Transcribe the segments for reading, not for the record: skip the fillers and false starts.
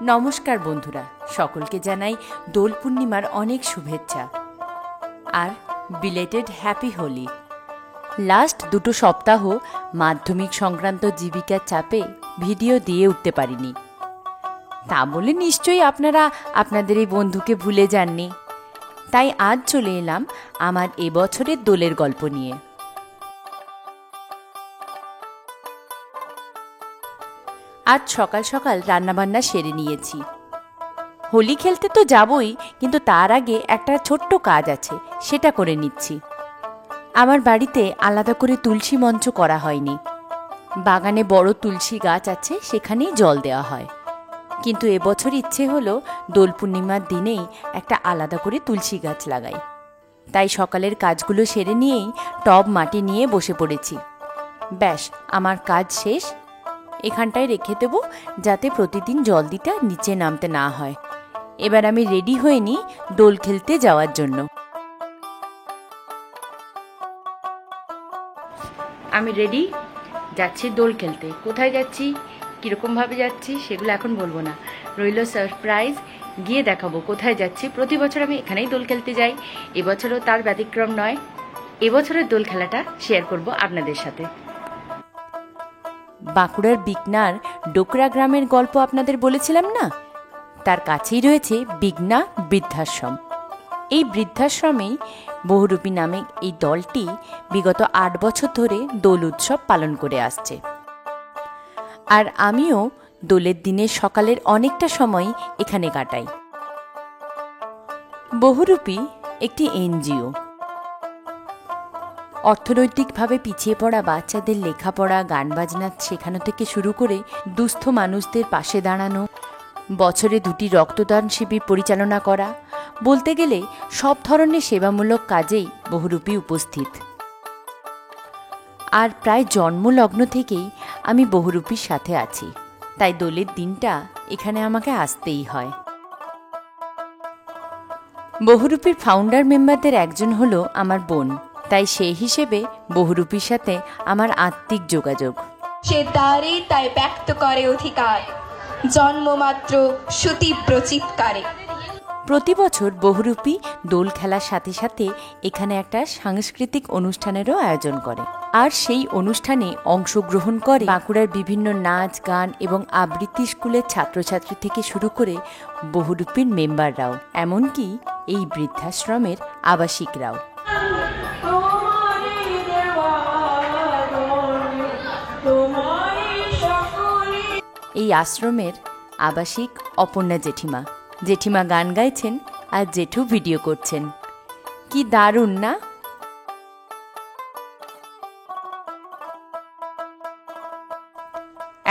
নমস্কার বন্ধুরা, সকলকে জানাই দোল পূর্ণিমার অনেক শুভেচ্ছা আর বিলেটেড হ্যাপি হোলি। লাস্ট 2 সপ্তাহ মাধ্যমিক সংক্রান্ত জীবিকার চাপে ভিডিও দিয়ে উঠতে পারিনি। তা বলে নিশ্চয়ই আপনারা আপনাদের এই বন্ধুকে ভুলে যাননি। তাই আজ চলে এলাম আমার এবছরের দোলের গল্প নিয়ে। আজ সকাল সকাল রান্নাবান্না সেরে নিয়েছি। হোলি খেলতে তো যাবই, কিন্তু তার আগে একটা ছোট্ট কাজ আছে, সেটা করে নিচ্ছি। আমার বাড়িতে আলাদা করে তুলসী মঞ্চ করা হয়নি। বাগানে বড় তুলসী গাছ আছে, সেখানেই জল দেওয়া হয়। কিন্তু এবছর ইচ্ছে হলো দোল পূর্ণিমার দিনেই একটা আলাদা করে তুলসী গাছ লাগাই। তাই সকালের কাজগুলো সেরে নিয়েই টব মাটি নিয়ে বসে পড়েছি। ব্যাস, আমার কাজ শেষ। এখানটায় রেখে দেব, যাতে প্রতিদিন জল দিতে নিচে নামতে না হয়। এবার আমি রেডি হয়ে নিই দোল খেলতে যাওয়ার জন্য। আমি রেডি, যাচ্ছি দোল খেলতে। কোথায় যাচ্ছি, কীরকমভাবে যাচ্ছি সেগুলো এখন বলবো না, রইল সারপ্রাইজ। গিয়ে দেখাবো কোথায় যাচ্ছি। প্রতি বছর আমি এখানেই দোল খেলতে যাই, এবছরও তার ব্যতিক্রম নয়। এবছরের দোল খেলাটা শেয়ার করব আপনাদের সাথে। বাঁকুড়ার বিকনার ডোকরা গ্রামের গল্প আপনাদের বলেছিলাম না, তার কাছেই রয়েছে বিকনা বৃদ্ধাশ্রম। এই বৃদ্ধাশ্রমেই বহুরূপী নামে এই দলটি বিগত 8 বছর ধরে দোল উৎসব পালন করে আসছে। আর আমিও দোলের দিনের সকালের অনেকটা সময় এখানে কাটাই। বহুরূপী একটি এনজিও। অর্থনৈতিকভাবে পিছিয়ে পড়া বাচ্চাদের লেখাপড়া, গান বাজনা শেখানো থেকে শুরু করে দুস্থ মানুষদের পাশে দাঁড়ানো, বছরে 2টি রক্তদান শিবির পরিচালনা করা, বলতে গেলে সব ধরনের সেবামূলক কাজেই বহুরূপী উপস্থিত। আর প্রায় জন্মলগ্ন থেকেই আমি বহুরূপীর সাথে আছি, তাই দোলের দিনটা এখানে আমাকে আসতেই হয়। বহুরূপীর ফাউন্ডার মেম্বারদের একজন হলো আমার বোন, তাই সেই হিসেবে বহুরূপীর সাথে আমার আত্মিক যোগাযোগ। সে দ্বারে তাই ব্যক্ত করে অধিকার, জন্মমাত্র সুতীব্র চিৎকারে। প্রতি বছর বহুরূপী দোল খেলার সাথে সাথে এখানে একটা সাংস্কৃতিক অনুষ্ঠানেরও আয়োজন করে। আর সেই অনুষ্ঠানে অংশগ্রহণ করে বাঁকুড়ার বিভিন্ন নাচ, গান এবং আবৃত্তি স্কুলের ছাত্রছাত্রী থেকে শুরু করে বহুরূপীর মেম্বাররাও, এমনকি এই বৃদ্ধাশ্রমের আবাসিকরাও। এই আশ্রমের আবাসিক অপর্ণা জেঠিমা। জেঠিমা গান গাইছেন আর জেঠু ভিডিও করছেন। কি দারুণ না?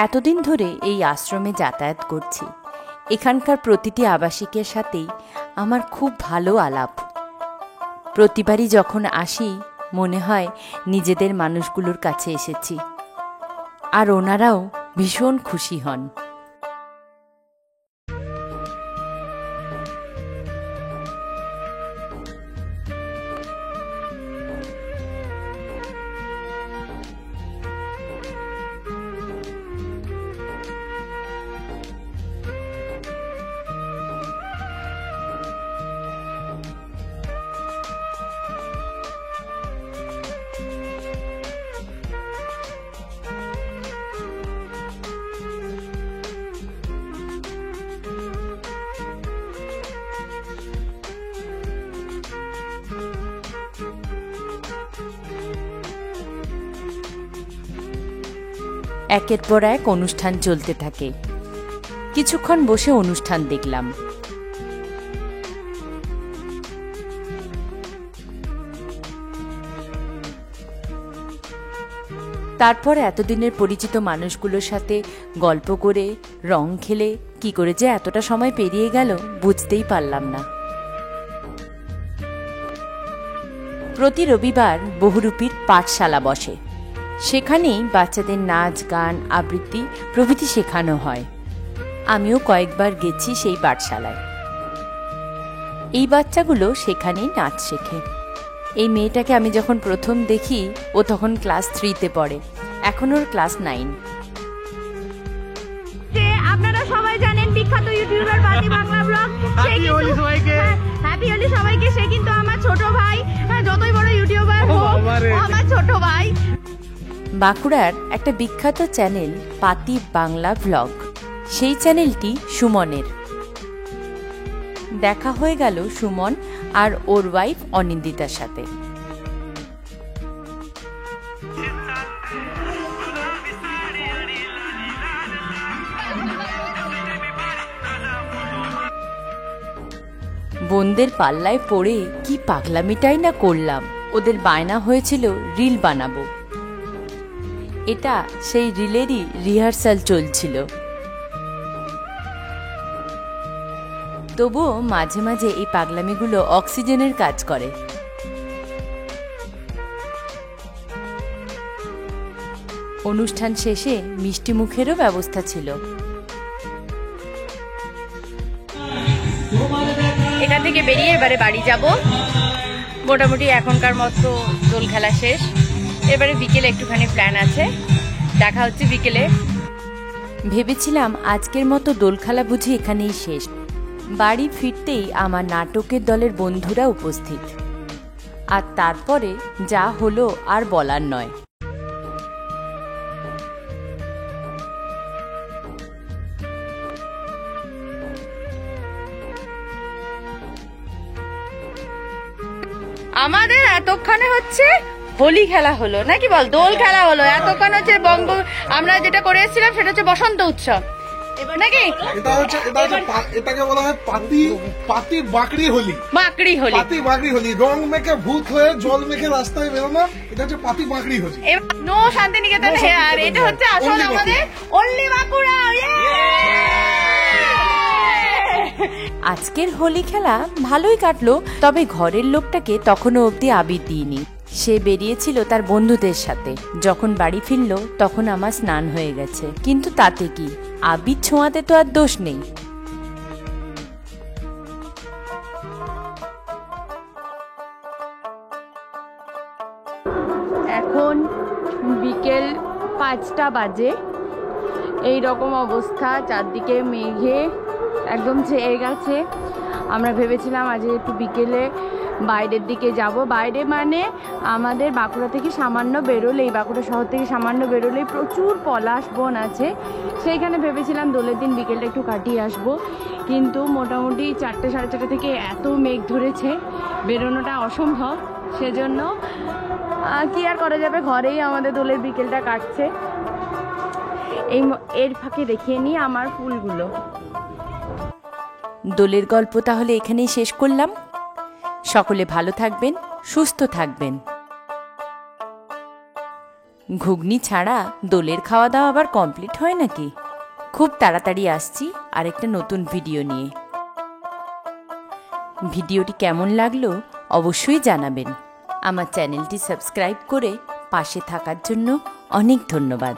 এতদিন ধরে এই আশ্রমে যাতায়াত করছি। এখানকার প্রতিটি আবাসিকের সাথেই আমার খুব ভালো আলাপ। প্রতিবারই যখন আসি মনে হয় নিজেদের মানুষগুলোর কাছে এসেছি, আর ওনারাও ভীষণ খুশি হন। একের পর এক অনুষ্ঠান চলতে থাকে। কিছুক্ষণ বসে অনুষ্ঠান দেখলাম। তারপর এতদিনের পরিচিত মানুষগুলোর সাথে গল্প করে, রং খেলে কি করে যে এতটা সময় পেরিয়ে গেল বুঝতেই পারলাম না। প্রতি রবিবার বহুরূপীর পাঠশালা বসে। সেখানেই বাচ্চাদের নাচ, গান, আবৃত্তি প্রভৃতি শেখানো হয়। আমিও কয়েকবার গেছি সেই পাঠশালায়। এই বাচ্চাগুলো সেখানেই নাচ শেখে। এই মেয়েটাকে আমি যখন প্রথম দেখি ও তখন ক্লাস 3-তে পড়ে, এখন ওর ক্লাস 9। আপনারা সবাই জানেন বিখ্যাত ইউটিউবার পাতি বাংলা ব্লগ। হ্যাপি হোলি সবাইকে। হ্যাপি হোলি সবাইকে। সে কিন্তু আমার ছোট ভাই, যতই বড় ইউটিউবার হোক আমার ছোট ভাই। বাঁকুড়ার একটা বিখ্যাত চ্যানেল পাতি বাংলা ব্লগ, সেই চ্যানেলটি সুমনের। দেখা হয়ে গেল সুমন আর ওর ওয়াইফ অনিন্দিতার সাথে। বোনদের পাল্লায় পড়ে কি পাগলামিটাই না করলাম। ওদের বায়না হয়েছিল রিল বানাবো, এটা সেই রিলেরই রিহার্সাল চলছিল। তবুও মাঝে মাঝে এই পাগলামিগুলো অক্সিজেনের কাজ করে। অনুষ্ঠান শেষে মিষ্টি মুখেরও ব্যবস্থা ছিল। এখান থেকে বেরিয়ে এবারে বাড়ি যাব। মোটামুটি এখনকার মতো দোল খেলা শেষ। এবারে বিকেলে একটুখানি প্ল্যান আছে, দেখা হচ্ছে বিকেলে। ভেবেছিলাম আজকের মতো দোল খেলা বুঝি এখানেই শেষ। বাড়ি ফিরতেই আমার নাটকের দলের বন্ধুরা উপস্থিত, আর তারপরে যা হলো আর বলার নয়। আমাদের এতক্ষণে হচ্ছে হোলি খেলা হলো নাকি বল, দোল খেলা হলো। এতক্ষণ হচ্ছে আমরা যেটা করে এসেছিলাম সেটা হচ্ছে বসন্ত উৎসব নাকি। এটাকে বলা হয় পাতি বাকড়ি হোলি। বাকড়ি হোলি, পাতি বাকড়ি হোলি। রং মেখে ভূত হয়ে জল মেখে রাস্তায় বেরোনো, এটা হচ্ছে পাতি বাকড়ি হোলি। নো শান্তিনিকেতন হেয়ার, এটা হচ্ছে আসলে আমাদের অনলি বাঁকুড়া। আজকের হোলি খেলা ভালোই কাটলো, তবে ঘরের লোকটাকে তখনও অবধি আবির দিইনি। সে বেরিয়েছিল তার বন্ধুদের সাথে। যখন বাড়ি ফিরল তখন আমার স্নান হয়ে গেছে, কিন্তু তাতে কি, আবির ছোঁয়াতে তো আর দোষ নেই। এখন বিকেল 5টা বাজে। এই রকম অবস্থা, চারদিকে মেঘে একদম ছেয়ে গেছে। আমরা ভেবেছিলাম আজ একটু বিকেলে বাইরের দিকে যাব। বাইরে মানে আমাদের বাঁকুড়া থেকে সামান্য বেরোলেই, বাঁকুড়া শহর থেকে সামান্য বেরোলেই প্রচুর পলাশ বন আছে। সেইখানে ভেবেছিলাম দোলের দিন বিকেলটা একটু কাটিয়ে আসবো, কিন্তু মোটামুটি 4টে সাড়ে 4টে থেকে এত মেঘ ধরেছে, বেরোনোটা অসম্ভব। সেজন্য কি আর করা যাবে, ঘরেই আমাদের দোলের বিকেলটা কাটছে। এর ফাঁকে দেখিয়ে নিই আমার ফুলগুলো। দোলের গল্প তাহলে এখানেই শেষ করলাম। সকলে ভালো থাকবেন, সুস্থ থাকবেন। ঘুগনি ছাড়া দোলের খাওয়া দাওয়া আবার কমপ্লিট হয় নাকি? খুব তাড়াতাড়ি আসছি আরেকটা নতুন ভিডিও নিয়ে। ভিডিওটি কেমন লাগলো অবশ্যই জানাবেন। আমার চ্যানেলটি সাবস্ক্রাইব করে পাশে থাকার জন্য অনেক ধন্যবাদ।